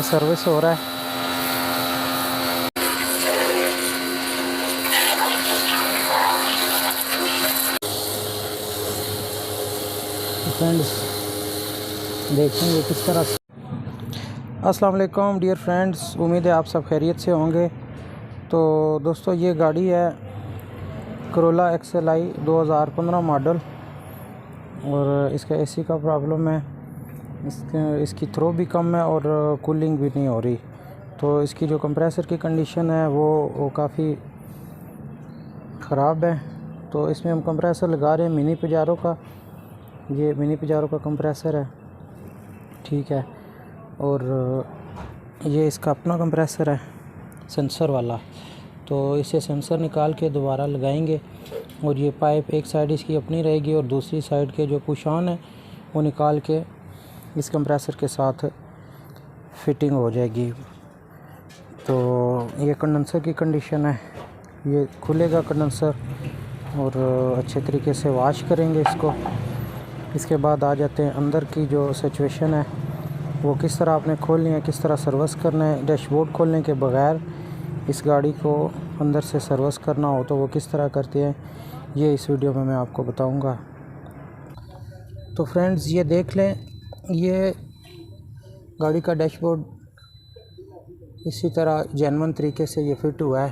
देखें सर्विस हो रहा है। फ्रेंड्स देखेंगे किस तरह से। अस्सलाम वालेकुम डियर फ्रेंड्स, उम्मीद है आप सब खैरियत से होंगे। तो दोस्तों ये गाड़ी है करोला XLI 2015 मॉडल और इसका एसी का प्रॉब्लम है। इसकी थ्रो भी कम है और कूलिंग भी नहीं हो रही। तो इसकी जो कंप्रेसर की कंडीशन है वो काफ़ी ख़राब है। तो इसमें हम कंप्रेसर लगा रहे हैं मिनी पिजारो का। ये मिनी पिजारो का कंप्रेसर है, ठीक है। और ये इसका अपना कंप्रेसर है सेंसर वाला। तो इसे सेंसर निकाल के दोबारा लगाएंगे और ये पाइप एक साइड इसकी अपनी रहेगी और दूसरी साइड के जो पुशान है वो निकाल के इस कंप्रेसर के साथ फिटिंग हो जाएगी। तो ये कंडेंसर की कंडीशन है, ये खुलेगा कंडेंसर और अच्छे तरीके से वॉश करेंगे इसको। इसके बाद आ जाते हैं अंदर की जो सिचुएशन है वो किस तरह आपने खोलनी है, किस तरह सर्विस करना है। डैशबोर्ड खोलने के बगैर इस गाड़ी को अंदर से सर्विस करना हो तो वो किस तरह करते हैं, ये इस वीडियो में मैं आपको बताऊंगा। तो फ्रेंड्स ये देख लें, ये गाड़ी का डैशबोर्ड इसी तरह जेन्युइन तरीके से ये फिट हुआ है।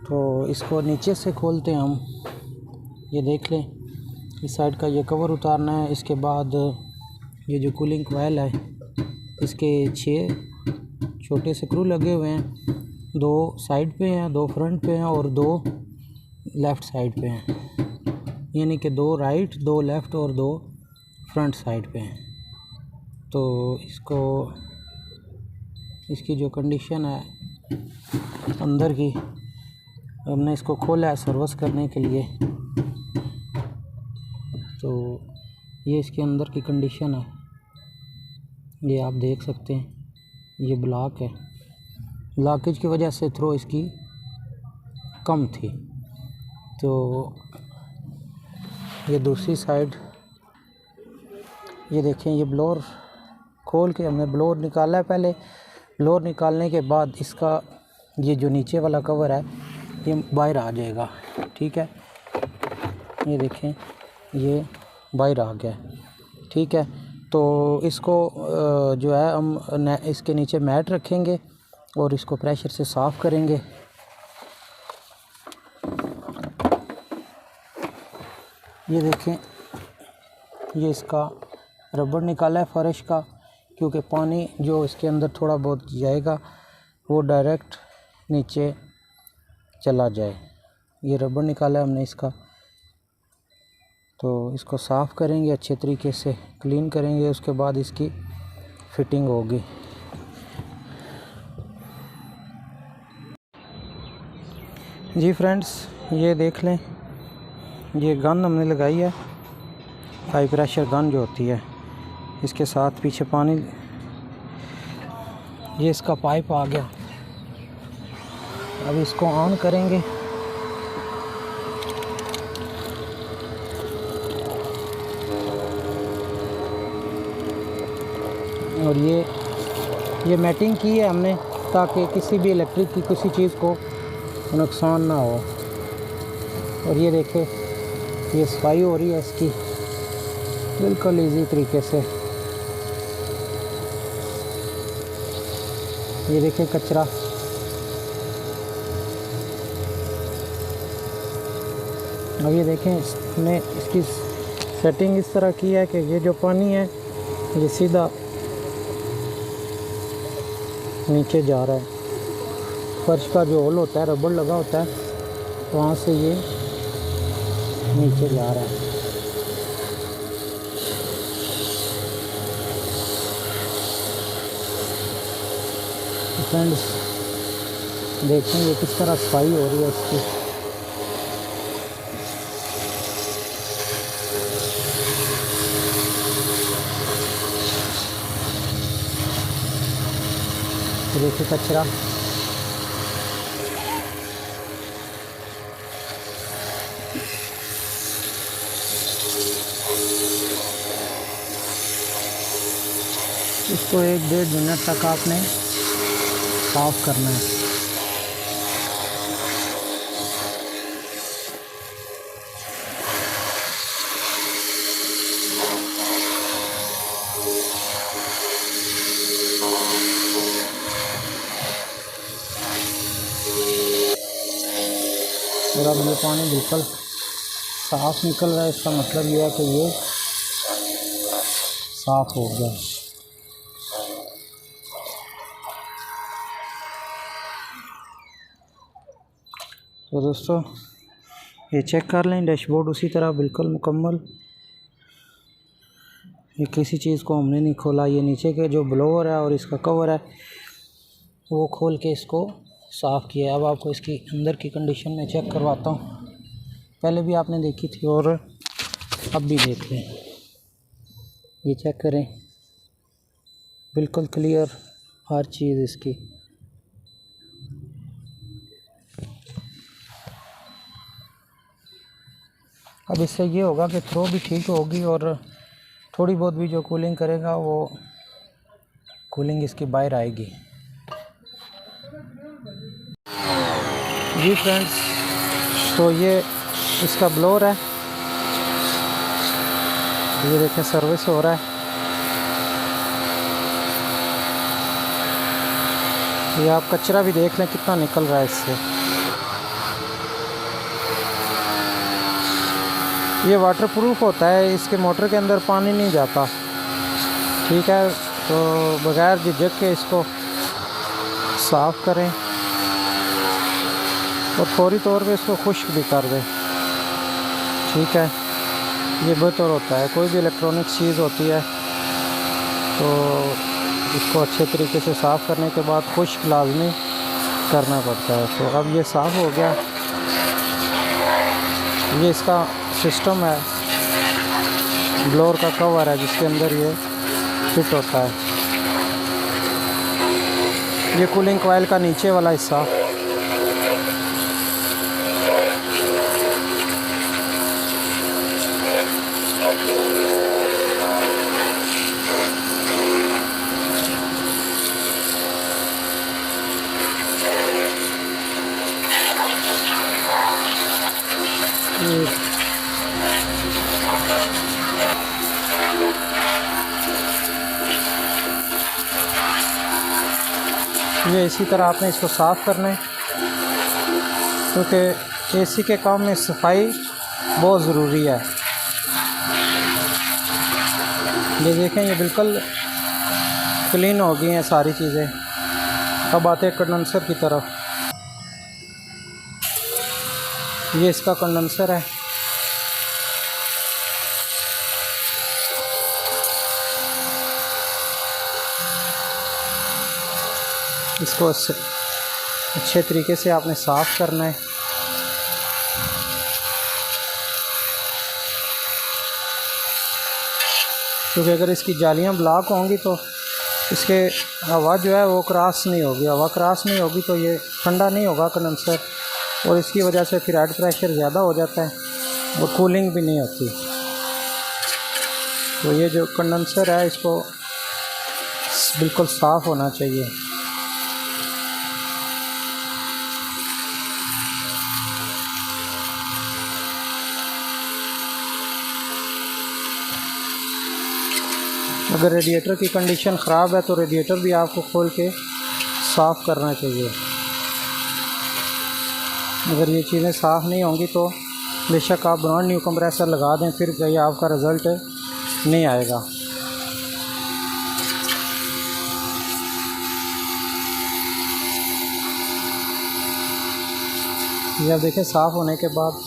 तो इसको नीचे से खोलते हैं हम, ये देख लें। इस साइड का ये कवर उतारना है। इसके बाद ये जो कूलिंग कॉइल है इसके 6 छोटे स्क्रू लगे हुए हैं, 2 साइड पे हैं, 2 फ्रंट पे हैं और 2 लेफ़्ट साइड पे हैं। यानी कि 2 राइट, 2 लेफ़्ट और 2 फ्रंट साइड पे हैं। तो इसकी जो कंडीशन है अंदर की, हमने इसको खोला है सर्विस करने के लिए। तो ये इसके अंदर की कंडीशन है, ये आप देख सकते हैं। ये ब्लॉक है, ब्लॉकेज की वजह से थ्रो इसकी कम थी। तो ये दूसरी साइड ये देखें, ये ब्लोअर खोल के हमने ब्लोअर निकाला है। पहले ब्लोअर निकालने के बाद इसका ये जो नीचे वाला कवर है ये बाहर आ जाएगा, ठीक है। ये देखें ये बाहर आ गया, ठीक है। तो इसको जो है हम इसके नीचे मैट रखेंगे और इसको प्रेशर से साफ़ करेंगे। ये देखें, ये इसका रबड़ निकाला है फर्श का, क्योंकि पानी जो इसके अंदर थोड़ा बहुत जाएगा वो डायरेक्ट नीचे चला जाए। ये रबड़ निकाला है हमने इसका। तो इसको साफ़ करेंगे, अच्छे तरीके से क्लीन करेंगे, उसके बाद इसकी फिटिंग होगी। जी फ्रेंड्स ये देख लें, ये गन हमने लगाई है, हाई प्रेशर गन जो होती है। इसके साथ पीछे पानी, ये इसका पाइप आ गया। अब इसको ऑन करेंगे। और ये मैटिंग की है हमने ताकि किसी भी इलेक्ट्रिक की किसी चीज़ को नुकसान ना हो। और ये देखें, ये सफाई हो रही है इसकी बिल्कुल इजी तरीके से। ये देखें कचरा, अब ये देखें इसने इसकी सेटिंग इस तरह की है कि ये जो पानी है ये सीधा नीचे जा रहा है। फर्श का जो होल होता है, रबड़ लगा होता है, वहाँ से ये नीचे जा रहा है। फ्रेंड्स देखेंगे किस तरह सफाई हो रही है इसकी। देखिए कचरा, इसको 1-1.5 मिनट तक आपने साफ़ करना है। और अब ये पानी बिल्कुल साफ़ निकल रहा है, इसका मतलब ये है कि ये साफ़ हो गया। तो दोस्तों ये चेक कर लें, डैशबोर्ड उसी तरह बिल्कुल मुकम्मल, ये किसी चीज़ को हमने नहीं खोला। ये नीचे के जो ब्लोअर है और इसका कवर है वो खोल के इसको साफ़ किया। अब आपको इसकी अंदर की कंडीशन में चेक करवाता हूँ। पहले भी आपने देखी थी और अब भी देख लें। ये चेक करें, बिल्कुल क्लियर हर चीज़ इसकी। अब इससे ये होगा कि थ्रो भी ठीक होगी और थोड़ी बहुत भी जो कूलिंग करेगा वो कूलिंग इसकी बाहर आएगी। जी फ्रेंड्स, तो ये इसका ब्लोअर है, ये देखें सर्विस हो रहा है। ये आप कचरा भी देख लें कितना निकल रहा है इससे। ये वाटरप्रूफ होता है, इसके मोटर के अंदर पानी नहीं जाता। ठीक है, तो बगैर झिझक के इसको साफ़ करें और फौरी तौर पे इसको खुश्क भी कर दें। ठीक है, ये बेहतर होता है। कोई भी इलेक्ट्रॉनिक चीज़ होती है तो इसको अच्छे तरीके से साफ़ करने के बाद खुश्क लाजमी करना पड़ता है। तो अब ये साफ़ हो गया। ये इसका सिस्टम है, ब्लोअर का कवर है जिसके अंदर ये फिट होता है। ये कूलिंग कॉइल का नीचे वाला हिस्सा, ये इसी तरह आपने इसको साफ़ करना है, क्योंकि एसी के काम में सफाई बहुत ज़रूरी है। ये देखें, ये बिल्कुल क्लीन हो गई हैं सारी चीज़ें। अब आते हैं कंडेंसर की तरफ। ये इसका कंडेंसर है। इसको अच्छे तरीके से आपने साफ़ करना है। क्योंकि अगर इसकी जालियां ब्लॉक होंगी तो इसके हवा जो है वो क्रॉस नहीं होगी। हवा क्रॉस नहीं होगी तो ये ठंडा नहीं होगा कंडेंसर, और इसकी वजह से फिर हेड प्रेशर ज़्यादा हो जाता है और कूलिंग भी नहीं होती। तो ये जो कंडेंसर है इसको बिल्कुल साफ़ होना चाहिए। अगर रेडिएटर की कंडीशन ख़राब है तो रेडिएटर भी आपको खोल के साफ़ करना चाहिए। अगर ये चीज़ें साफ़ नहीं होंगी तो बेशक आप ब्रांड न्यू कंप्रेसर लगा दें, फिर कहीं आपका रिज़ल्ट नहीं आएगा। ये आप देखें साफ़ होने के बाद